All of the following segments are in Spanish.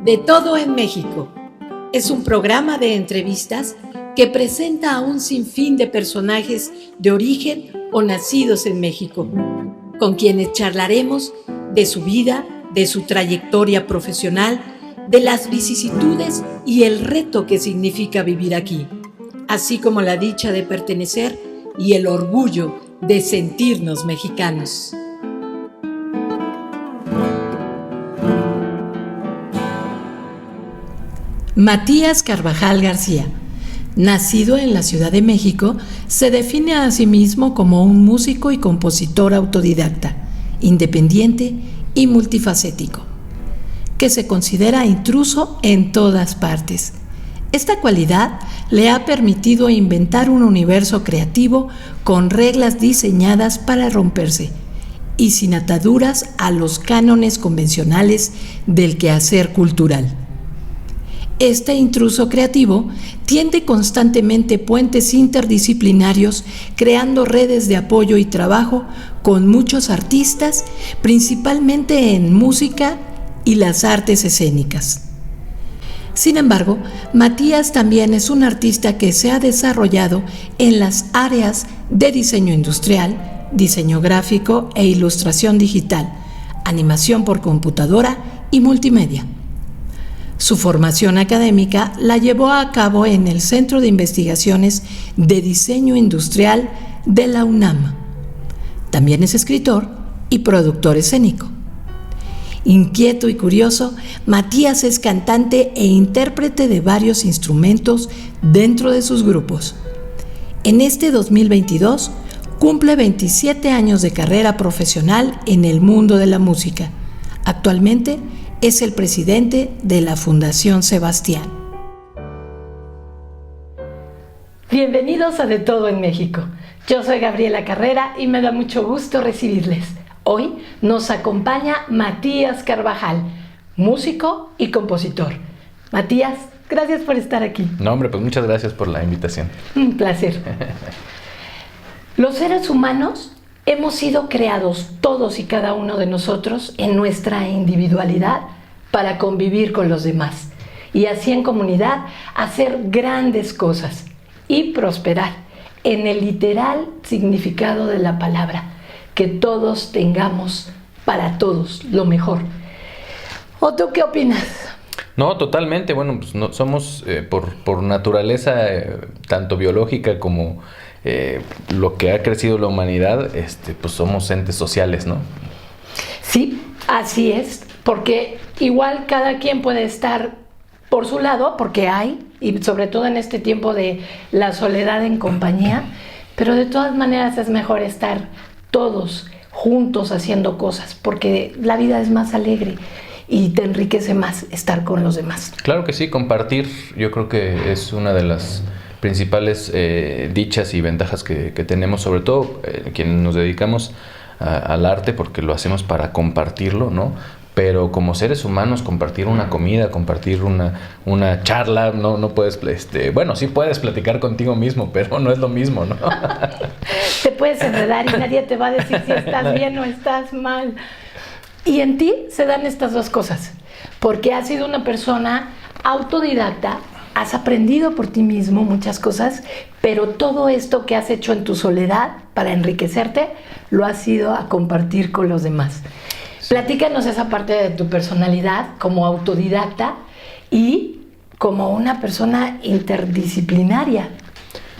De todo en México. Es un programa de entrevistas que presenta a un sinfín de personajes de origen o nacidos en México, con quienes charlaremos de su vida, de su trayectoria profesional, de las vicisitudes y el reto que significa vivir aquí, así como la dicha de pertenecer y el orgullo de sentirnos mexicanos. Matías Carvajal García, nacido en la Ciudad de México, se define a sí mismo como un músico y compositor autodidacta, independiente y multifacético, que se considera intruso en todas partes. Esta cualidad le ha permitido inventar un universo creativo con reglas diseñadas para romperse y sin ataduras a los cánones convencionales del quehacer cultural. Este intruso creativo tiende constantemente puentes interdisciplinarios, creando redes de apoyo y trabajo con muchos artistas, principalmente en música y las artes escénicas. Sin embargo, Matías también es un artista que se ha desarrollado en las áreas de diseño industrial, diseño gráfico e ilustración digital, animación por computadora y multimedia. Su formación académica la llevó a cabo en el Centro de Investigaciones de Diseño Industrial de la UNAM. También es escritor y productor escénico. Inquieto y curioso, Matías es cantante e intérprete de varios instrumentos dentro de sus grupos. En este 2022 cumple 27 años de carrera profesional en el mundo de la música. Actualmente es el presidente de la Fundación Sebastián. Bienvenidos a De Todo en México. Yo soy Gabriela Carrera y me da mucho gusto recibirles. Hoy nos acompaña Matías Carvajal, músico y compositor. Matías, gracias por estar aquí. No, hombre, pues muchas gracias por la invitación. Un placer. Los seres humanos hemos sido creados, todos y cada uno de nosotros, en nuestra individualidad para convivir con los demás y así en comunidad hacer grandes cosas y prosperar en el literal significado de la palabra, que todos tengamos para todos lo mejor. ¿O tú qué opinas? No, totalmente. Bueno, pues no, somos por naturaleza, tanto biológica como lo que ha crecido la humanidad, pues somos entes sociales, ¿no? Sí, así es, porque igual cada quien puede estar por su lado, porque hay, y sobre todo en este tiempo de la soledad en compañía, pero de todas maneras es mejor estar todos juntos haciendo cosas, porque la vida es más alegre y te enriquece más estar con los demás. Claro que sí, compartir yo creo que es una de las principales dichas y ventajas que tenemos, sobre todo quienes nos dedicamos al arte, porque lo hacemos para compartirlo, ¿no? Pero como seres humanos, compartir una comida, compartir una charla, no puedes, bueno, sí puedes platicar contigo mismo, pero no es lo mismo, ¿no? Te puedes enredar y nadie te va a decir si estás bien o estás mal. Y en ti se dan estas dos cosas, porque has sido una persona autodidacta, has aprendido por ti mismo muchas cosas, pero todo esto que has hecho en tu soledad para enriquecerte, lo has ido a compartir con los demás. Platícanos esa parte de tu personalidad como autodidacta y como una persona interdisciplinaria.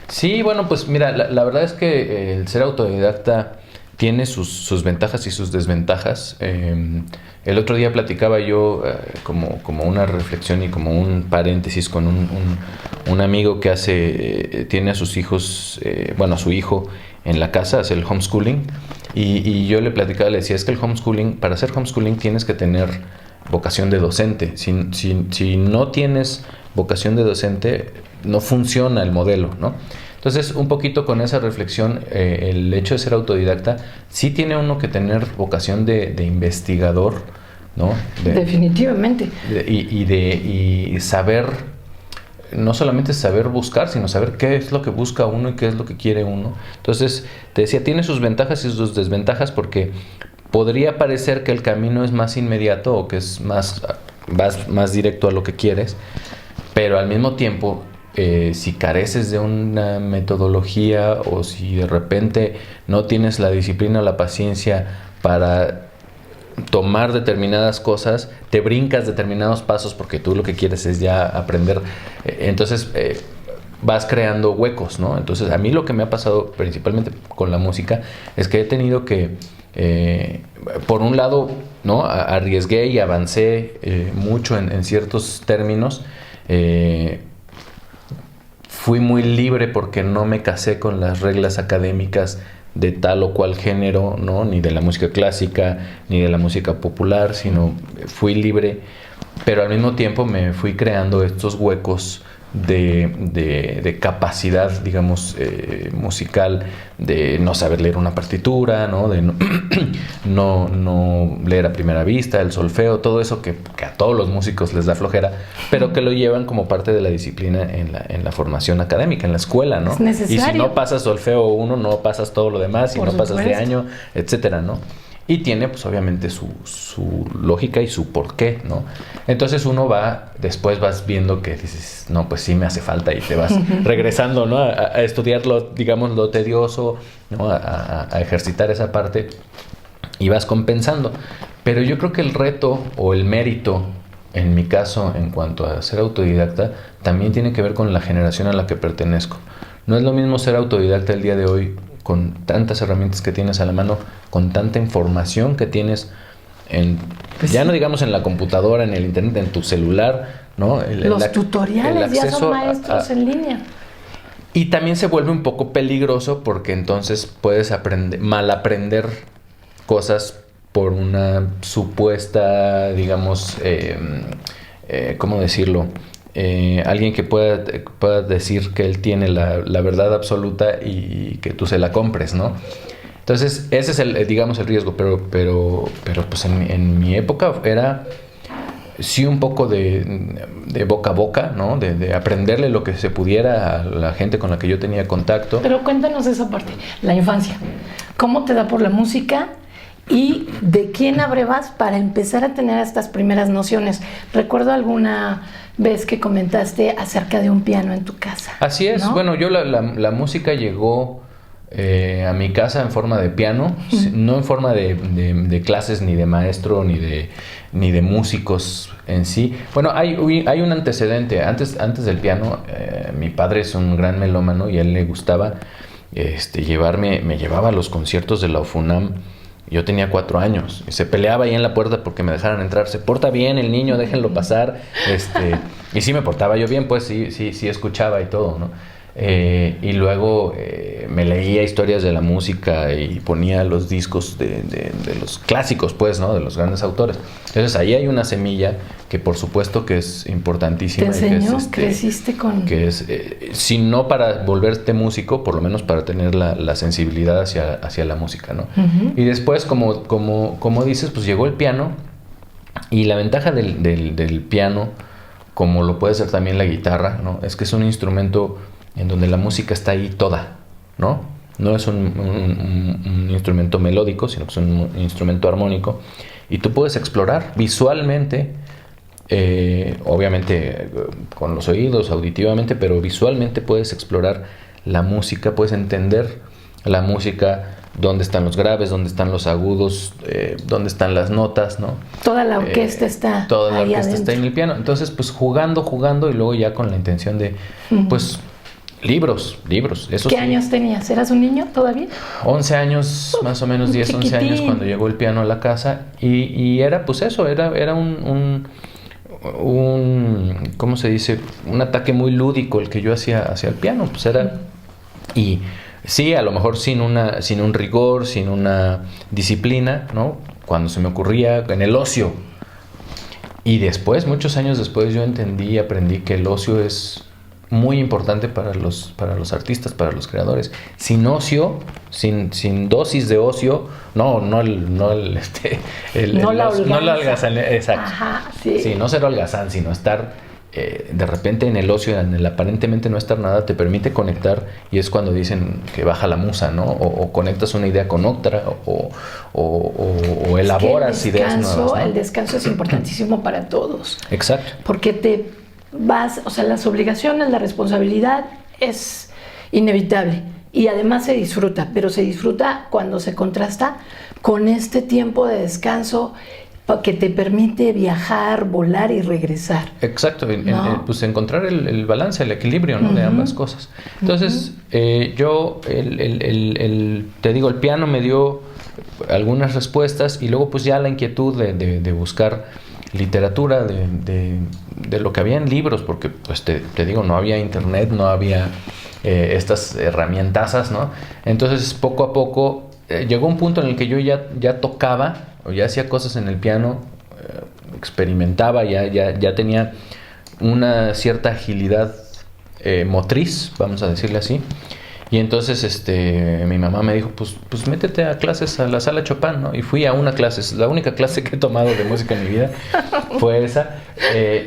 Sí, bueno, pues mira, la verdad es que el ser autodidacta tiene sus ventajas y sus desventajas. El otro día platicaba yo como una reflexión y como un paréntesis con un amigo que tiene a sus hijos, a su hijo en la casa, hace el homeschooling, y yo le platicaba, le decía, es que el homeschooling, para hacer homeschooling tienes que tener vocación de docente. Si no tienes vocación de docente, no funciona el modelo, ¿no? Entonces, un poquito con esa reflexión, el hecho de ser autodidacta, sí tiene uno que tener vocación de investigador, ¿no? Definitivamente. Y saber, no solamente saber buscar, sino saber qué es lo que busca uno y qué es lo que quiere uno. Entonces, te decía, tiene sus ventajas y sus desventajas, porque podría parecer que el camino es más inmediato o que es más vas más directo a lo que quieres, pero al mismo tiempo, si careces de una metodología o si de repente no tienes la disciplina o la paciencia para tomar determinadas cosas, te brincas determinados pasos porque tú lo que quieres es ya aprender, entonces vas creando huecos, ¿no? Entonces a mí lo que me ha pasado principalmente con la música es que he tenido que, por un lado, ¿no? Arriesgué y avancé mucho en ciertos términos. Fui muy libre porque no me casé con las reglas académicas de tal o cual género, ¿no? Ni de la música clásica, ni de la música popular, sino fui libre, pero al mismo tiempo me fui creando estos huecos de capacidad, digamos, musical, de no saber leer una partitura, ¿no? De no leer a primera vista, el solfeo, todo eso que a todos los músicos les da flojera, pero que lo llevan como parte de la disciplina en la formación académica, en la escuela, ¿no? Es necesario. Y si no pasas solfeo 1, no pasas todo lo demás, y no pasas de año, etcétera, ¿no? Y tiene, pues, obviamente su lógica y su porqué, ¿no? Entonces uno después vas viendo que dices, no, pues sí me hace falta, y te vas regresando, ¿no? A estudiar lo tedioso, ¿no? A ejercitar esa parte, y vas compensando. Pero yo creo que el reto o el mérito, en mi caso, en cuanto a ser autodidacta, también tiene que ver con la generación a la que pertenezco. No es lo mismo ser autodidacta el día de hoy, con tantas herramientas que tienes a la mano, con tanta información que tienes pues ya sí, no digamos en la computadora, en el internet, en tu celular, ¿no? Los tutoriales ya son maestros en línea. Y también se vuelve un poco peligroso porque entonces puedes mal aprender cosas por una supuesta, digamos, ¿cómo decirlo? Alguien que pueda decir que él tiene la verdad absoluta y que tú se la compres, ¿no? Entonces ese es el riesgo, pero pues en mi época era sí un poco de boca a boca, ¿no? De aprenderle lo que se pudiera a la gente con la que yo tenía contacto. Pero cuéntanos esa parte, la infancia. ¿Cómo te da por la música? ¿Y de quién abrevas para empezar a tener estas primeras nociones? Recuerdo alguna vez que comentaste acerca de un piano en tu casa. Así es, ¿no? Bueno, yo la música llegó a mi casa en forma de piano, no en forma de clases, ni de maestro, ni de músicos en sí. Bueno, hay un antecedente. Antes del piano, mi padre es un gran melómano y a él le gustaba me llevaba a los conciertos de la UFUNAM. Yo tenía 4 años y se peleaba ahí en la puerta porque me dejaran entrar. Se porta bien el niño, déjenlo pasar. Y sí me portaba yo bien, pues sí escuchaba y todo, ¿no? Y luego me leía historias de la música y ponía los discos de los clásicos, pues, ¿no? De los grandes autores. Entonces ahí hay una semilla que por supuesto que es importantísima. ¿Te enseñó? Que es, ¿Creciste con...? Que es, si no para volverte músico, por lo menos para tener la sensibilidad hacia la música, ¿no? Uh-huh. Y después, como dices, pues llegó el piano, y la ventaja del piano, como lo puede ser también la guitarra, ¿no? Es que es un instrumento en donde la música está ahí toda, ¿no? No es un instrumento melódico, sino que es un instrumento armónico, y tú puedes explorar visualmente, obviamente con los oídos, auditivamente, pero visualmente puedes explorar la música, puedes entender la música, dónde están los graves, dónde están los agudos, dónde están las notas, ¿no? Toda la orquesta está toda la ahí orquesta adentro. Está en el piano. Entonces, pues jugando, y luego ya con la intención de, pues, libros, eso ¿Qué sí. años tenías? ¿Eras un niño todavía? 11 años, más o menos 10, chiquitín. 11 años cuando llegó el piano a la casa, y era pues eso, era un ¿cómo se dice? Un ataque muy lúdico el que yo hacía hacia el piano, pues era, y sí, a lo mejor sin un rigor, sin una disciplina, ¿no? Cuando se me ocurría en el ocio. Y después, muchos años después, yo entendí y aprendí que el ocio es muy importante para los artistas, para los creadores. Sin ocio, sin dosis de ocio, no la holgazán, exacto. Ajá, sí. Sí, no ser holgazán, sino estar de repente en el ocio, en el aparentemente no estar nada, te permite conectar, y es cuando dicen que baja la musa, ¿no? O conectas una idea con otra, o elaboras ideas nuevas, ¿no? El descanso es importantísimo para todos. Exacto. Porque te vas, o sea, las obligaciones, la responsabilidad es inevitable y además se disfruta, pero se disfruta cuando se contrasta con este tiempo de descanso que te permite viajar, volar y regresar. Exacto, pues encontrar el balance, el equilibrio, ¿no? De ambas cosas. Entonces, yo, te digo, el piano me dio algunas respuestas, y luego pues ya la inquietud de buscar literatura, de lo que había en libros, porque pues te digo, no había internet, no había estas herramientazas, ¿no? Entonces, poco a poco, llegó un punto en el que yo ya tocaba, o ya hacía cosas en el piano, experimentaba, ya tenía una cierta agilidad motriz, vamos a decirle así. Y entonces mi mamá me dijo, pues métete a clases a la Sala Chopin, ¿no? Y fui a una clase, la única clase que he tomado de música en mi vida fue esa,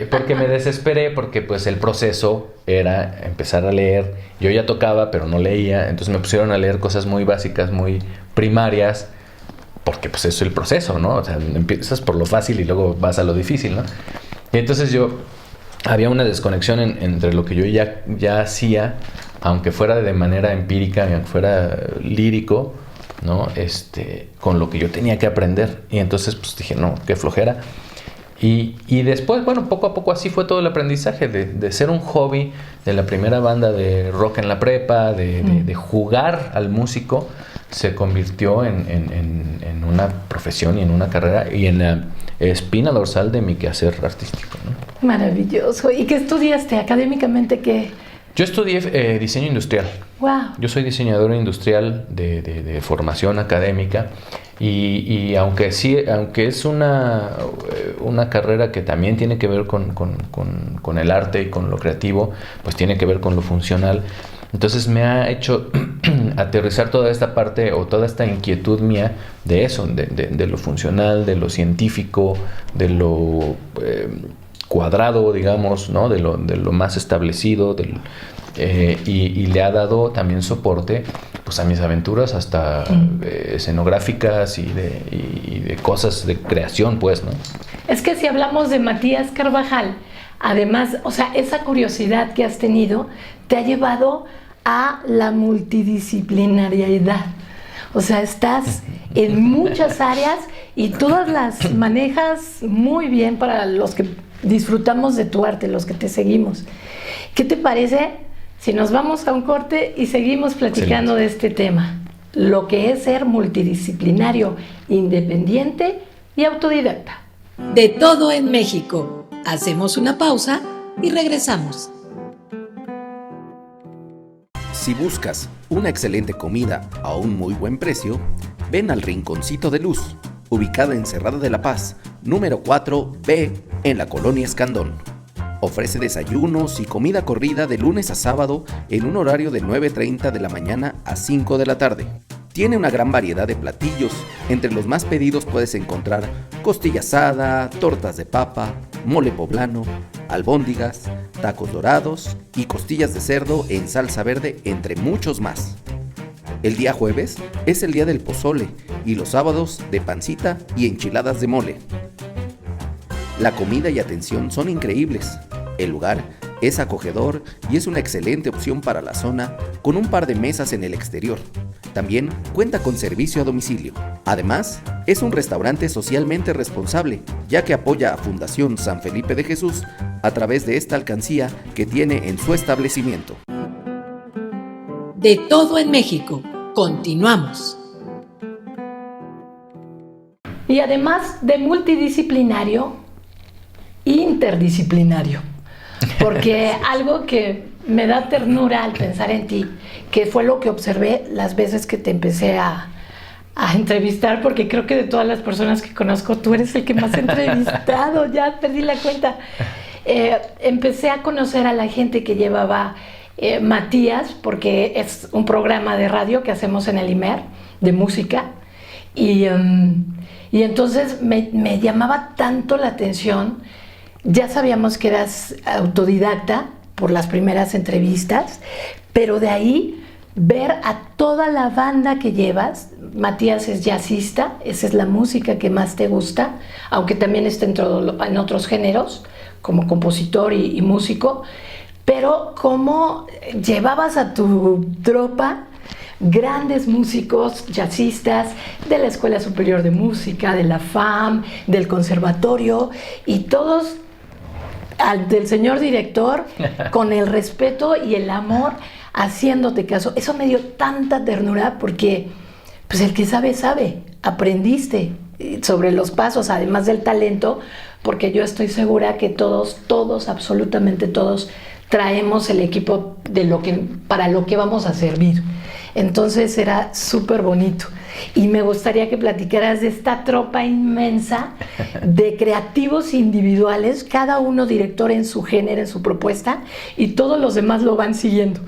porque me desesperé, porque pues el proceso era empezar a leer. Yo ya tocaba, pero no leía, entonces me pusieron a leer cosas muy básicas, muy primarias, porque pues eso es el proceso, ¿no? O sea, empiezas por lo fácil y luego vas a lo difícil, ¿no? Y entonces había una desconexión entre lo que yo ya hacía, aunque fuera de manera empírica, aunque fuera lírico, ¿no? Con lo que yo tenía que aprender. Y entonces pues dije, no, qué flojera. Y después, bueno, poco a poco así fue todo el aprendizaje, de ser un hobby, de la primera banda de rock en la prepa, de jugar al músico, se convirtió en una profesión y en una carrera y en la espina dorsal de mi quehacer artístico, ¿no? Maravilloso. ¿Y qué estudiaste académicamente? ¿Qué? Yo estudié diseño industrial. Wow. Yo soy diseñador industrial de formación académica, y aunque es una carrera que también tiene que ver con el arte y con lo creativo, pues tiene que ver con lo funcional. Entonces me ha hecho aterrizar toda esta parte, o toda esta inquietud mía de eso, de lo funcional, de lo científico, de lo cuadrado, digamos, ¿no? De lo más establecido, y le ha dado también soporte pues a mis aventuras, hasta escenográficas y de cosas de creación, pues, ¿no? Es que si hablamos de Matías Carvajal, además, o sea, esa curiosidad que has tenido te ha llevado a la multidisciplinariedad. O sea, estás en muchas áreas y todas las manejas muy bien para los que disfrutamos de tu arte, los que te seguimos. ¿Qué te parece si nos vamos a un corte y seguimos platicando de este tema? Lo que es ser multidisciplinario, independiente y autodidacta. De todo en México. Hacemos una pausa y regresamos. Si buscas una excelente comida a un muy buen precio, ven al Rinconcito de Luz, ubicada en Cerrada de la Paz, número 4B, en la Colonia Escandón. Ofrece desayunos y comida corrida de lunes a sábado en un horario de 9:30 de la mañana a 5 de la tarde. Tiene una gran variedad de platillos. Entre los más pedidos puedes encontrar costilla asada, tortas de papa, mole poblano, albóndigas, tacos dorados y costillas de cerdo en salsa verde, entre muchos más. El día jueves es el día del pozole y los sábados de pancita y enchiladas de mole. La comida y atención son increíbles. El lugar es acogedor y es una excelente opción para la zona, con un par de mesas en el exterior. También cuenta con servicio a domicilio. Además, es un restaurante socialmente responsable, ya que apoya a Fundación San Felipe de Jesús a través de esta alcancía que tiene en su establecimiento. De todo en México. Continuamos. Y además de multidisciplinario, interdisciplinario. Porque algo que me da ternura al pensar en ti, que fue lo que observé las veces que te empecé a entrevistar, porque creo que de todas las personas que conozco, tú eres el que más he entrevistado, ya perdí la cuenta. Empecé a conocer a la gente que llevaba Matías, porque es un programa de radio que hacemos en el IMER, de música, y entonces me llamaba tanto la atención Ya sabíamos que eras autodidacta por las primeras entrevistas, pero de ahí ver a toda la banda que llevas. Matías es jazzista, esa es la música que más te gusta, aunque también está en otros géneros, como compositor y músico, pero cómo llevabas a tu tropa grandes músicos jazzistas de la Escuela Superior de Música, de la FAM, del Conservatorio, y todos del señor director con el respeto y el amor haciéndote caso. Eso me dio tanta ternura porque pues el que sabe, sabe. Aprendiste sobre los pasos, además del talento, porque yo estoy segura que todos, absolutamente todos, traemos el equipo para lo que vamos a servir. Entonces era súper bonito. Y me gustaría que platicaras de esta tropa inmensa de creativos individuales, cada uno director en su género, en su propuesta, y todos los demás lo van siguiendo.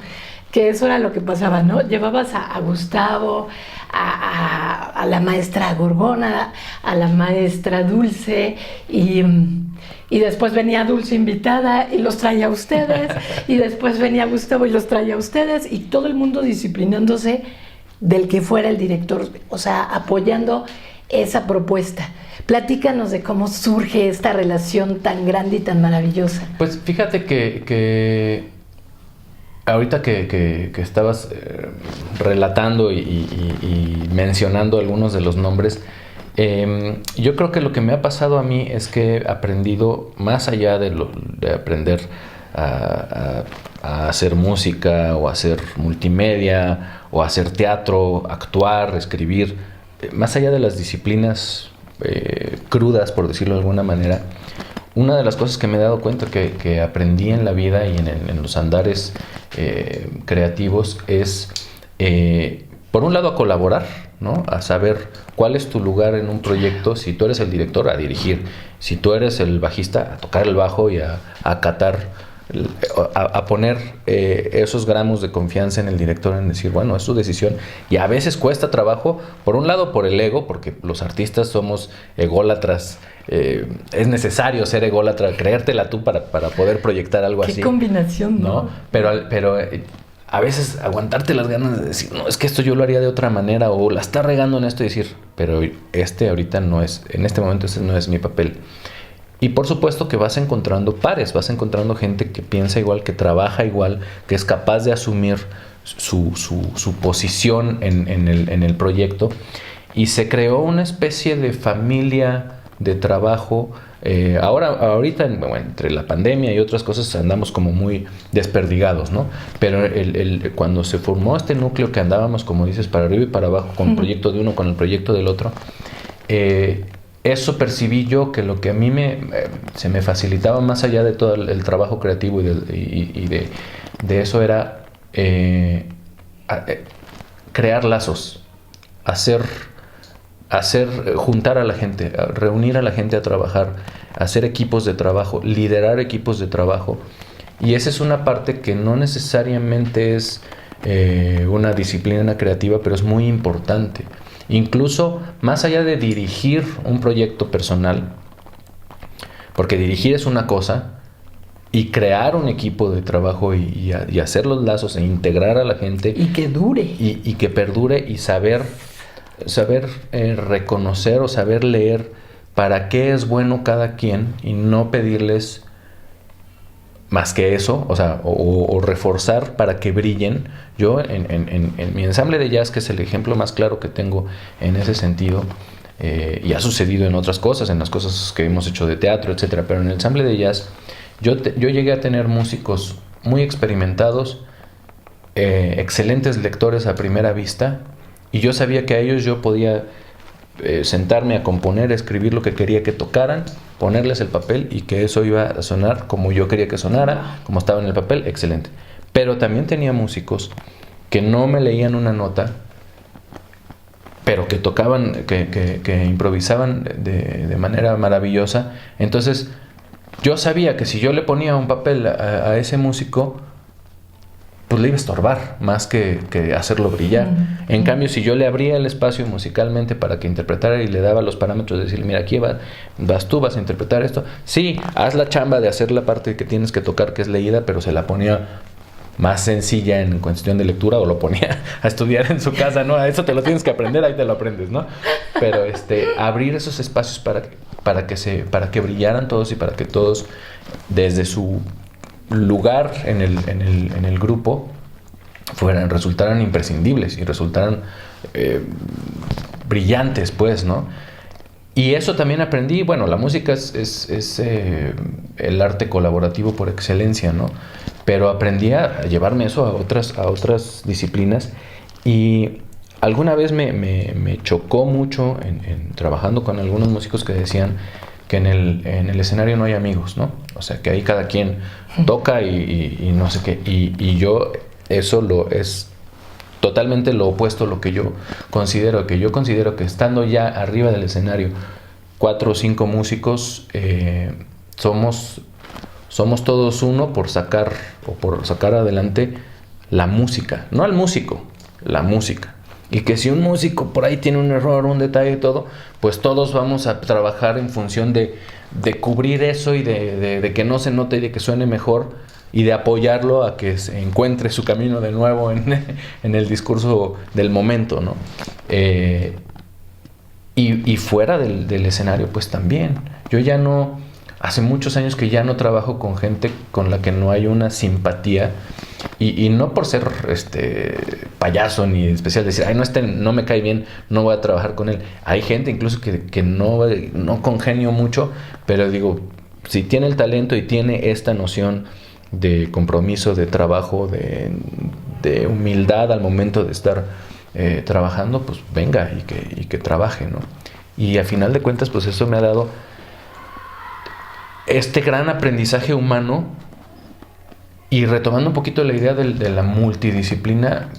Que eso era lo que pasaba, ¿no? Llevabas a Gustavo, a la maestra Gorgona, a la maestra Dulce, y después venía Dulce invitada y los traía a ustedes, y después venía Gustavo y los traía a ustedes, y todo el mundo disciplinándose del que fuera el director, o sea, apoyando esa propuesta. Platícanos de cómo surge esta relación tan grande y tan maravillosa. Pues fíjate que ahorita que estabas relatando y mencionando algunos de los nombres, yo creo que lo que me ha pasado a mí es que he aprendido, más allá de aprender a hacer música o hacer multimedia o hacer teatro, actuar, escribir, más allá de las disciplinas crudas, por decirlo de alguna manera, una de las cosas que me he dado cuenta que aprendí en la vida y en los andares creativos es, por un lado, a colaborar, ¿no? A saber cuál es tu lugar en un proyecto. Si tú eres el director, a dirigir. Si tú eres el bajista, a tocar el bajo y a acatar, a poner esos gramos de confianza en el director, en decir, bueno, es su decisión. Y a veces cuesta trabajo, por un lado por el ego, porque los artistas somos ególatras. Es necesario ser ególatra, creértela tú para poder proyectar algo así. Qué combinación, ¿no? Pero a veces aguantarte las ganas de decir, no, es que esto yo lo haría de otra manera, o la está regando en esto, y decir, pero ahorita no es, en este momento ese no es mi papel. Y por supuesto que vas encontrando pares, vas encontrando gente que piensa igual, que trabaja igual, que es capaz de asumir su posición en el proyecto. Y se creó una especie de familia de trabajo. Ahorita, entre la pandemia y otras cosas, andamos como muy desperdigados, ¿no? Pero cuando se formó este núcleo que andábamos, como dices, para arriba y para abajo, con el proyecto de uno, con el proyecto del otro, eso percibí yo, que lo que a mí se me facilitaba, más allá de todo el trabajo creativo y de eso, era crear lazos, juntar a la gente, reunir a la gente a trabajar, hacer equipos de trabajo, liderar equipos de trabajo. Y esa es una parte que no necesariamente es una disciplina creativa, pero es muy importante. Incluso más allá de dirigir un proyecto personal, porque dirigir es una cosa, y crear un equipo de trabajo y hacer los lazos e integrar a la gente. Y que dure. Y que perdure, y saber reconocer o saber leer para qué es bueno cada quien, y no pedirles más que eso, o sea, o reforzar para que brillen. Yo en mi ensamble de jazz, que es el ejemplo más claro que tengo en ese sentido, y ha sucedido en otras cosas, en las cosas que hemos hecho de teatro, etcétera, pero en el ensamble de jazz yo llegué a tener músicos muy experimentados, excelentes lectores a primera vista, y yo sabía que a ellos yo podía sentarme a componer, a escribir lo que quería que tocaran, ponerles el papel, y que eso iba a sonar como yo quería que sonara, como estaba en el papel, excelente. Pero también tenía músicos que no me leían una nota, pero que tocaban, que improvisaban de manera maravillosa. Entonces yo sabía que si yo le ponía un papel a ese músico, pues le iba a estorbar más que hacerlo brillar. En cambio, si yo le abría el espacio musicalmente para que interpretara y le daba los parámetros de decirle, mira, aquí vas tú, vas a interpretar esto. Sí, haz la chamba de hacer la parte que tienes que tocar, que es leída, pero se la ponía más sencilla en cuestión de lectura, o lo ponía a estudiar en su casa, ¿no? A eso te lo tienes que aprender, ahí te lo aprendes, ¿no? Pero abrir esos espacios para que brillaran todos y para que todos, desde su lugar en el grupo, resultaran imprescindibles y resultaran brillantes, pues, ¿no? Y eso también aprendí. Bueno, la música es el arte colaborativo por excelencia, ¿no? Pero aprendí a llevarme eso a otras disciplinas, y alguna vez me chocó mucho en trabajando con algunos músicos que decían que en el escenario no hay amigos, ¿no? O sea, que ahí cada quien toca y no sé qué. Y yo, eso es totalmente lo opuesto a lo que yo considero. Que yo considero que estando ya arriba del escenario, 4 o 5 músicos, somos todos uno por sacar adelante la música, no al músico, la música. Y que si un músico por ahí tiene un error, un detalle y todo, pues todos vamos a trabajar en función de cubrir eso y de que no se note y de que suene mejor, y de apoyarlo a que se encuentre su camino de nuevo en el discurso del momento, ¿no? Y fuera del escenario, pues también. Yo ya no, hace muchos años que ya no trabajo con gente con la que no hay una simpatía, y no por ser payaso ni especial, decir, ay, no me cae bien, no voy a trabajar con él. Hay gente incluso que no congenio mucho, pero digo, si tiene el talento y tiene esta noción de compromiso, de trabajo, de humildad al momento de estar trabajando, pues venga y que trabaje, ¿no? Y a final de cuentas, pues eso me ha dado este gran aprendizaje humano. Y retomando un poquito la idea de la multidisciplina,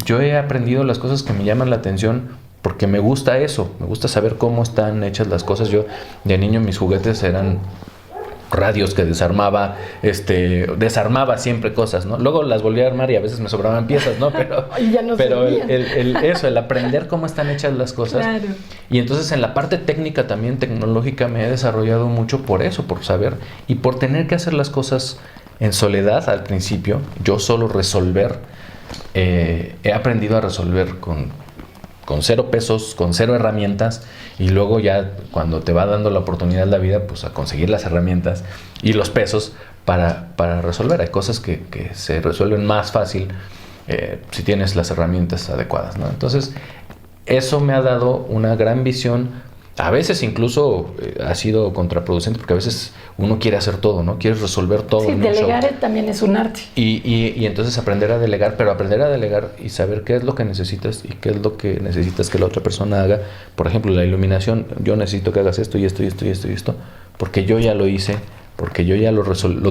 yo he aprendido las cosas que me llaman la atención porque me gusta eso, me gusta saber cómo están hechas las cosas. Yo de niño mis juguetes eran radios que desarmaba siempre cosas, ¿no? Luego las volví a armar y a veces me sobraban piezas, ¿no? Pero, el aprender cómo están hechas las cosas. Claro. Y entonces en la parte técnica también, tecnológica, me he desarrollado mucho por eso, por saber y por tener que hacer las cosas en soledad al principio, yo solo resolver. He aprendido a resolver con 0 pesos, con 0 herramientas, y luego ya cuando te va dando la oportunidad la vida, pues a conseguir las herramientas y los pesos para resolver. Hay cosas que se resuelven más fácil si tienes las herramientas adecuadas, ¿no? Entonces, eso me ha dado una gran visión. A veces incluso ha sido contraproducente, porque a veces uno quiere hacer todo, ¿no? Quieres resolver todo. Sí, delegar también es un arte. Y entonces aprender a delegar, pero aprender a delegar y saber qué es lo que necesitas y qué es lo que necesitas que la otra persona haga. Por ejemplo, la iluminación, yo necesito que hagas esto y esto y esto y esto y esto, porque yo ya lo hice, porque yo ya lo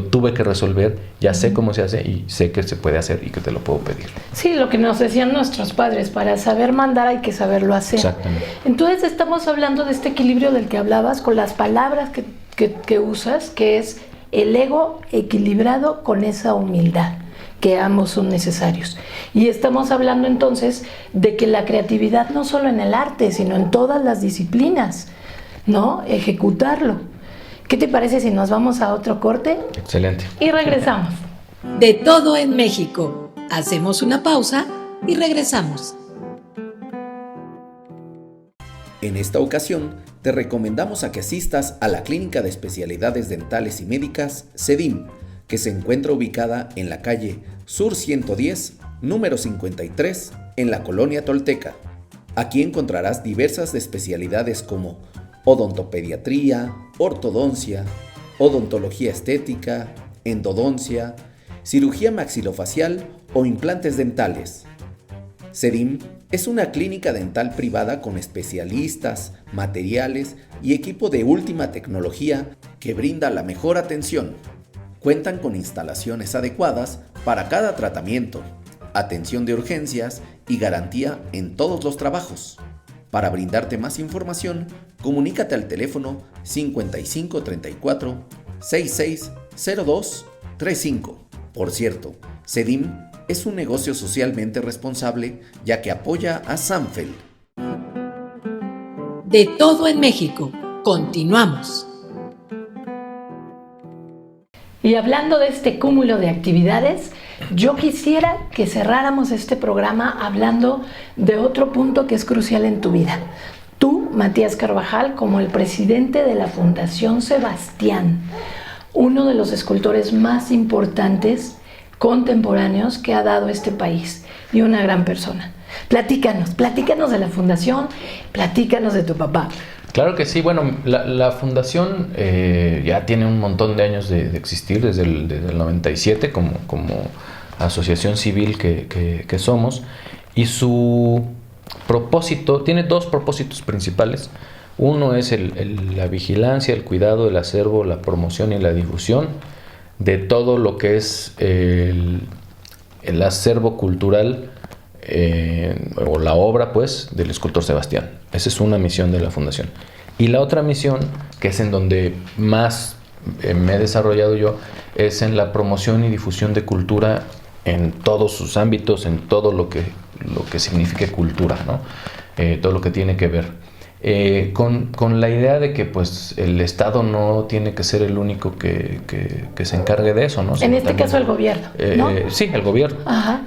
tuve que resolver, ya sé cómo se hace y sé que se puede hacer y que te lo puedo pedir. Sí, lo que nos decían nuestros padres, para saber mandar hay que saberlo hacer. Exactamente. Entonces estamos hablando de este equilibrio del que hablabas con las palabras que usas, que es el ego equilibrado con esa humildad, que ambos son necesarios. Y estamos hablando entonces de que la creatividad no solo en el arte, sino en todas las disciplinas, ¿no? Ejecutarlo. ¿Qué te parece si nos vamos a otro corte? Excelente. Y regresamos. De todo en México. Hacemos una pausa y regresamos. En esta ocasión, te recomendamos a que asistas a la Clínica de Especialidades Dentales y Médicas, CEDIM, que se encuentra ubicada en la calle Sur 110, número 53, en la Colonia Tolteca. Aquí encontrarás diversas especialidades como odontopediatría, ortodoncia, odontología estética, endodoncia, cirugía maxilofacial o implantes dentales. CEDIM es una clínica dental privada con especialistas, materiales y equipo de última tecnología que brinda la mejor atención. Cuentan con instalaciones adecuadas para cada tratamiento, atención de urgencias y garantía en todos los trabajos. Para brindarte más información, comunícate al teléfono 5534 660235. Por cierto, CEDIM es un negocio socialmente responsable ya que apoya a Sanfeld. De todo en México. Continuamos. Y hablando de este cúmulo de actividades, yo quisiera que cerráramos este programa hablando de otro punto que es crucial en tu vida. Tú, Matías Carvajal, como el presidente de la Fundación Sebastián, uno de los escultores más importantes contemporáneos que ha dado este país y una gran persona. Platícanos de la fundación, platícanos de tu papá. Claro que sí, bueno, la fundación ya tiene un montón de años de existir, desde el 97 como asociación civil que somos, y su propósito, tiene dos propósitos principales. Uno es la vigilancia, el cuidado, el acervo, la promoción y la difusión de todo lo que es el acervo cultural o la obra, pues, del escultor Sebastián. Esa es una misión de la fundación. Y la otra misión, que es en donde más me he desarrollado yo, es en la promoción y difusión de cultura en todos sus ámbitos, en todo lo que signifique cultura, ¿no? Todo lo que tiene que ver. Con la idea de que, pues, el Estado no tiene que ser el único que se encargue de eso, ¿no? En este caso el gobierno, ¿no? Sí, el gobierno. Ajá.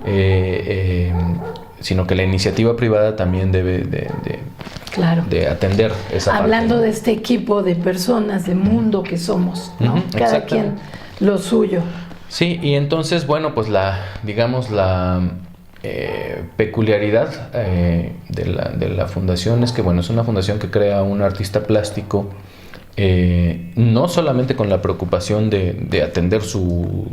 Sino que la iniciativa privada también debe de atender esa parte. Hablando de este equipo de personas, de mundo que somos, ¿no? Cada quien lo suyo. Sí, y entonces, bueno, pues la peculiaridad de la fundación es que, bueno, es una fundación que crea un artista plástico, no solamente con la preocupación de atender su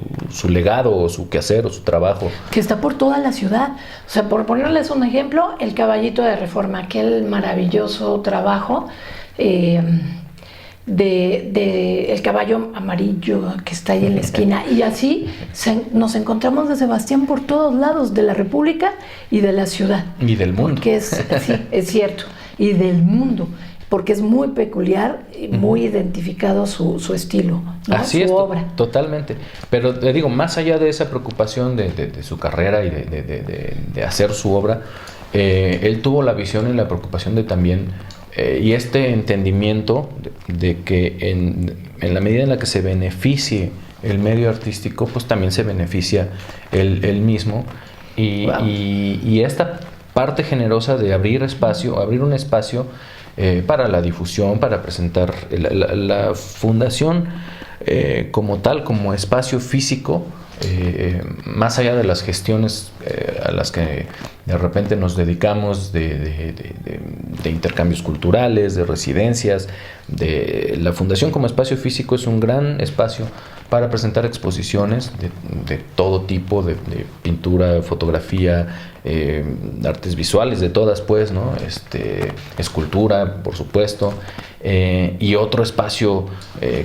legado o su quehacer o su trabajo. Que está por toda la ciudad. O sea, por ponerles un ejemplo, el Caballito de Reforma, aquel maravilloso trabajo el caballo amarillo que está ahí en la esquina, y así nos encontramos de Sebastián por todos lados de la República y de la ciudad y del mundo, porque sí, es cierto, y del mundo, porque es muy peculiar y muy identificado su estilo, ¿no? Así su es, obra. Totalmente. Pero te digo, más allá de esa preocupación de su carrera y de hacer su obra, él tuvo la visión y la preocupación de también y este entendimiento de que en la medida en la que se beneficie el medio artístico, pues también se beneficia él mismo, y esta parte generosa de abrir un espacio para la difusión, para presentar la fundación como tal, como espacio físico, más allá de las gestiones a las que de repente nos dedicamos de intercambios culturales, de residencias, de la fundación como espacio físico es un gran espacio para presentar exposiciones de todo tipo, de pintura, fotografía, artes visuales de todas, pues, ¿no? Escultura, por supuesto, y otro espacio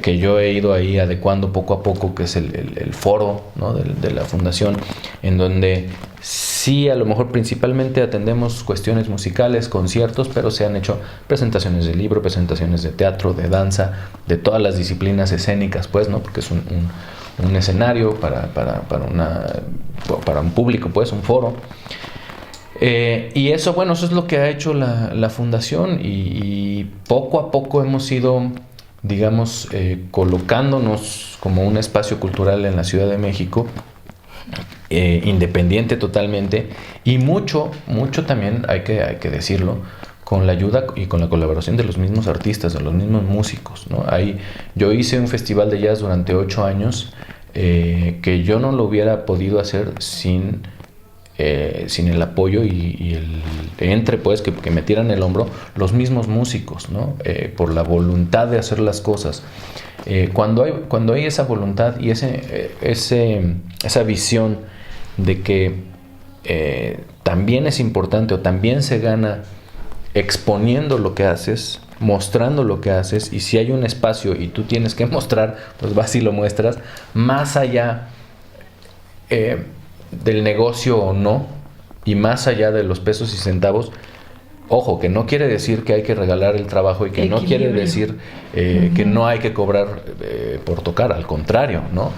que yo he ido ahí adecuando poco a poco, que es el foro, ¿no? de la fundación, en donde sí, a lo mejor principalmente atendemos cuestiones musicales, conciertos, pero se han hecho presentaciones de libro, presentaciones de teatro, de danza, de todas las disciplinas escénicas, pues, ¿no? Porque es un escenario para un público, pues, un foro. Y eso, bueno, eso es lo que ha hecho la fundación, y poco a poco hemos ido, digamos, colocándonos como un espacio cultural en la Ciudad de México, independiente totalmente, y mucho también hay que decirlo, con la ayuda y con la colaboración de los mismos artistas, de los mismos músicos, ¿no? Yo hice un festival de jazz durante 8 años, que yo no lo hubiera podido hacer sin el apoyo y el pues que me tiran el hombro los mismos músicos, ¿no? Por la voluntad de hacer las cosas. Cuando hay esa voluntad y esa visión de que también es importante, o también se gana exponiendo lo que haces, mostrando lo que haces, y si hay un espacio y tú tienes que mostrar, pues vas y lo muestras, más allá del negocio o no, y más allá de los pesos y centavos, Ojo, que no quiere decir que hay que regalar el trabajo y que no quiere decir que no hay que cobrar por tocar, al contrario, ¿no?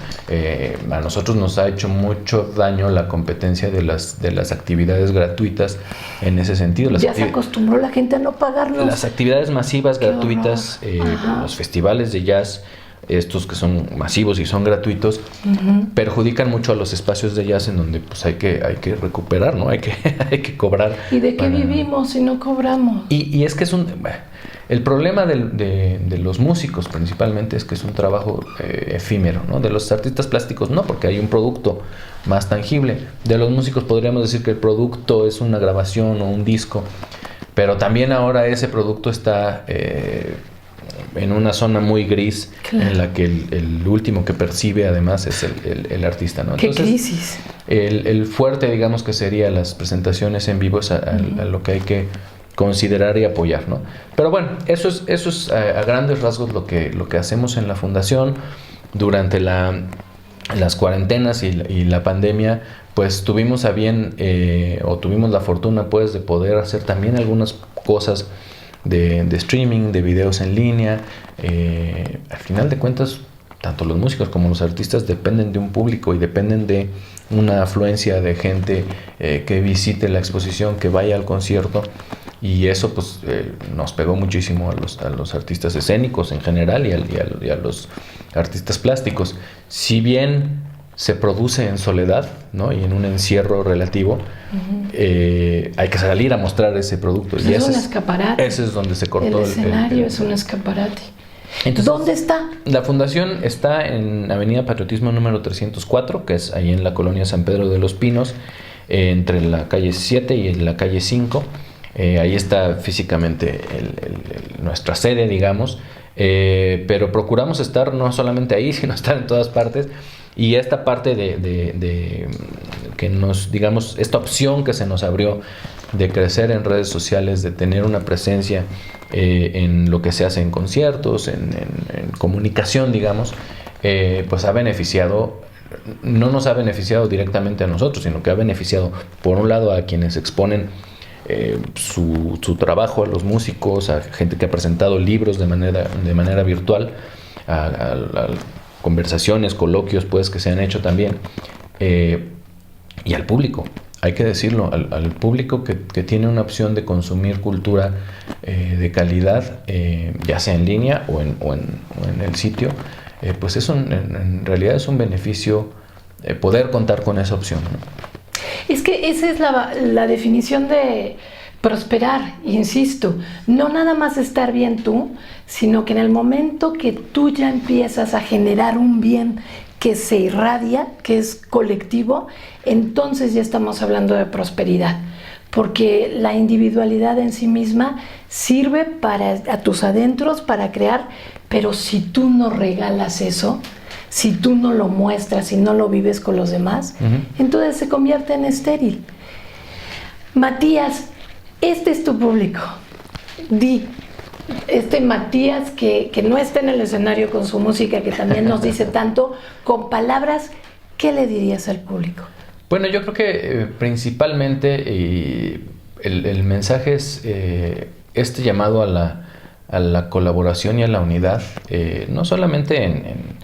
A nosotros nos ha hecho mucho daño la competencia de las actividades gratuitas en ese sentido. Ya se acostumbró la gente a no pagarnos. Las actividades masivas gratuitas, los festivales de jazz, estos que son masivos y son gratuitos, perjudican mucho a los espacios de jazz en donde pues hay que recuperar, ¿no? Hay que cobrar. ¿Y de qué vivimos si no cobramos? Y es que el problema de los músicos principalmente es que es un trabajo efímero, ¿no? De los artistas plásticos no, porque hay un producto más tangible. De los músicos podríamos decir que el producto es una grabación o un disco, pero también ahora ese producto está en una zona muy gris, claro, en la que el último que percibe además es el artista, ¿no? Entonces, ¡qué crisis! El fuerte, digamos, que sería las presentaciones en vivo es a lo que hay que considerar y apoyar, ¿no? Pero bueno, eso es a grandes rasgos lo que hacemos en la fundación. Durante las cuarentenas y la pandemia, pues tuvimos a bien tuvimos la fortuna pues de poder hacer también algunas cosas de streaming, de videos en línea. Al final de cuentas, tanto los músicos como los artistas dependen de un público y dependen de una afluencia de gente que visite la exposición, que vaya al concierto, y eso pues nos pegó muchísimo a los artistas escénicos en general y a los artistas plásticos. Si bien se produce en soledad, ¿no? Y en un encierro relativo, hay que salir a mostrar ese producto. Pues y es un escaparate. Ese es donde se cortó el escenario, es un escaparate. Entonces, ¿dónde está? La fundación está en Avenida Patriotismo número 304, que es ahí en la colonia San Pedro de los Pinos, entre la calle 7 y la calle 5. Ahí está físicamente nuestra sede, digamos, pero procuramos estar no solamente ahí, sino estar en todas partes. Y esta parte de que nos, digamos, esta opción que se nos abrió de crecer en redes sociales, de tener una presencia en lo que se hace en conciertos, en comunicación, digamos, pues ha beneficiado, no nos ha beneficiado directamente a nosotros, sino que ha beneficiado, por un lado, a quienes exponen su trabajo, a los músicos, a gente que ha presentado libros de manera virtual, a conversaciones, coloquios pues que se han hecho también, y al público, hay que decirlo, al público que tiene una opción de consumir cultura de calidad, ya sea en línea o en el sitio, pues eso en realidad es un beneficio poder contar con esa opción, ¿no? Es que esa es la definición de prosperar, insisto, no nada más estar bien tú, sino que en el momento que tú ya empiezas a generar un bien que se irradia, que es colectivo, entonces ya estamos hablando de prosperidad, porque la individualidad en sí misma sirve a tus adentros para crear, pero si tú no regalas eso, si tú no lo muestras, si no lo vives con los demás, entonces se convierte en estéril. Matías, este es tu público. Matías que no está en el escenario con su música, que también nos dice tanto, con palabras, ¿qué le dirías al público? Bueno, yo creo que principalmente el mensaje es este llamado a la colaboración y a la unidad, no solamente en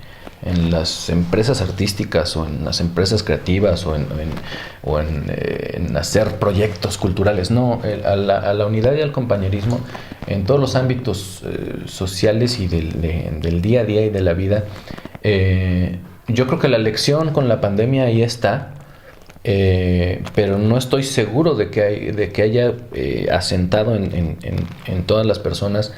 las empresas artísticas o en las empresas creativas o en hacer proyectos culturales, no, a la unidad y al compañerismo en todos los ámbitos sociales y del día a día y de la vida. Yo creo que la lección con la pandemia ahí está, pero no estoy seguro de que haya asentado en todas las personas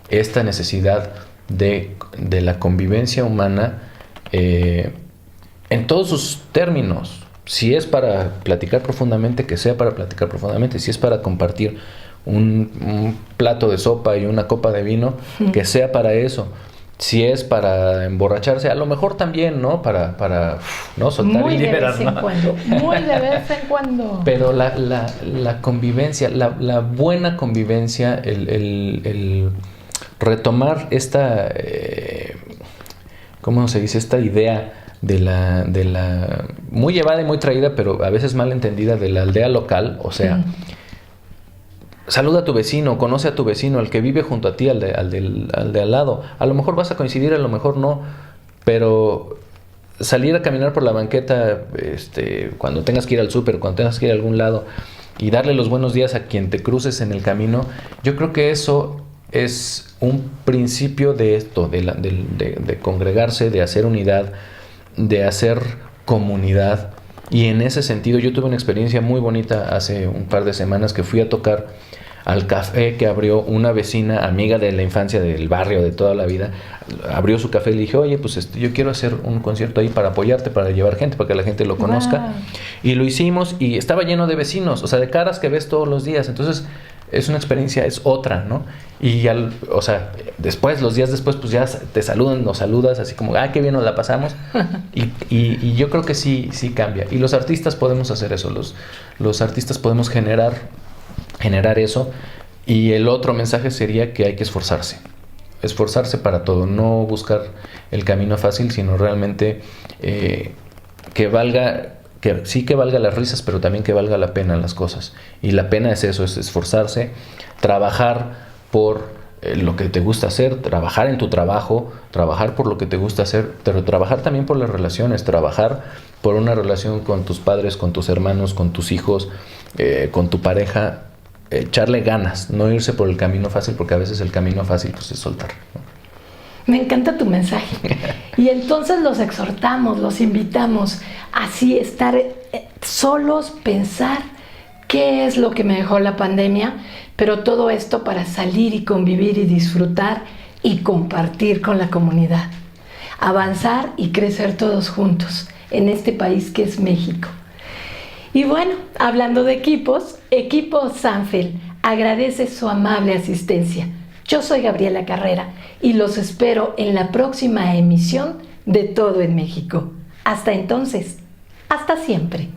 esta necesidad de la convivencia humana en todos sus términos. Si es para platicar profundamente, que sea para platicar profundamente. Si es para compartir un plato de sopa y una copa de vino, que sea para eso. Si es para emborracharse, a lo mejor también, ¿no? Para ¿no? Soltar y liberar, muy de vez en cuando. Pero la convivencia, la buena convivencia, el retomar esta, ¿cómo se dice? Esta idea de la muy llevada y muy traída, pero a veces mal entendida, de la aldea local, o sea, saluda a tu vecino, conoce a tu vecino, al que vive junto a ti, al de al lado. A lo mejor vas a coincidir, a lo mejor no, pero salir a caminar por la banqueta cuando tengas que ir al súper, cuando tengas que ir a algún lado y darle los buenos días a quien te cruces en el camino, yo creo que eso es un principio de esto, de congregarse, de hacer unidad, de hacer comunidad. Y en ese sentido yo tuve una experiencia muy bonita hace un par de semanas que fui a tocar al café que abrió una vecina, amiga de la infancia, del barrio, de toda la vida. Abrió su café y le dije, oye, pues yo quiero hacer un concierto ahí para apoyarte, para llevar gente, para que la gente lo conozca. Wow. Y lo hicimos y estaba lleno de vecinos, o sea, de caras que ves todos los días. Entonces es una experiencia, es otra, ¿no? Y después, los días después, pues ya te saludan, nos saludas, así como, qué bien nos la pasamos. Y yo creo que sí cambia. Y los artistas podemos hacer eso, los artistas podemos generar eso. Y el otro mensaje sería que hay que esforzarse para todo, no buscar el camino fácil, sino realmente que valga las risas, pero también que valga la pena las cosas. Y la pena es eso, es esforzarse, trabajar por lo que te gusta hacer, trabajar en tu trabajo, trabajar por lo que te gusta hacer, pero trabajar también por las relaciones, trabajar por una relación con tus padres, con tus hermanos, con tus hijos, con tu pareja, echarle ganas, no irse por el camino fácil, porque a veces el camino fácil pues es soltar, ¿no? Me encanta tu mensaje. Y entonces los exhortamos, los invitamos a así estar solos, pensar qué es lo que me dejó la pandemia, pero todo esto para salir y convivir y disfrutar y compartir con la comunidad. Avanzar y crecer todos juntos en este país que es México. Y bueno, hablando de equipos, Equipo Sanfield agradece su amable asistencia. Yo soy Gabriela Carrera y los espero en la próxima emisión de Todo en México. Hasta entonces, hasta siempre.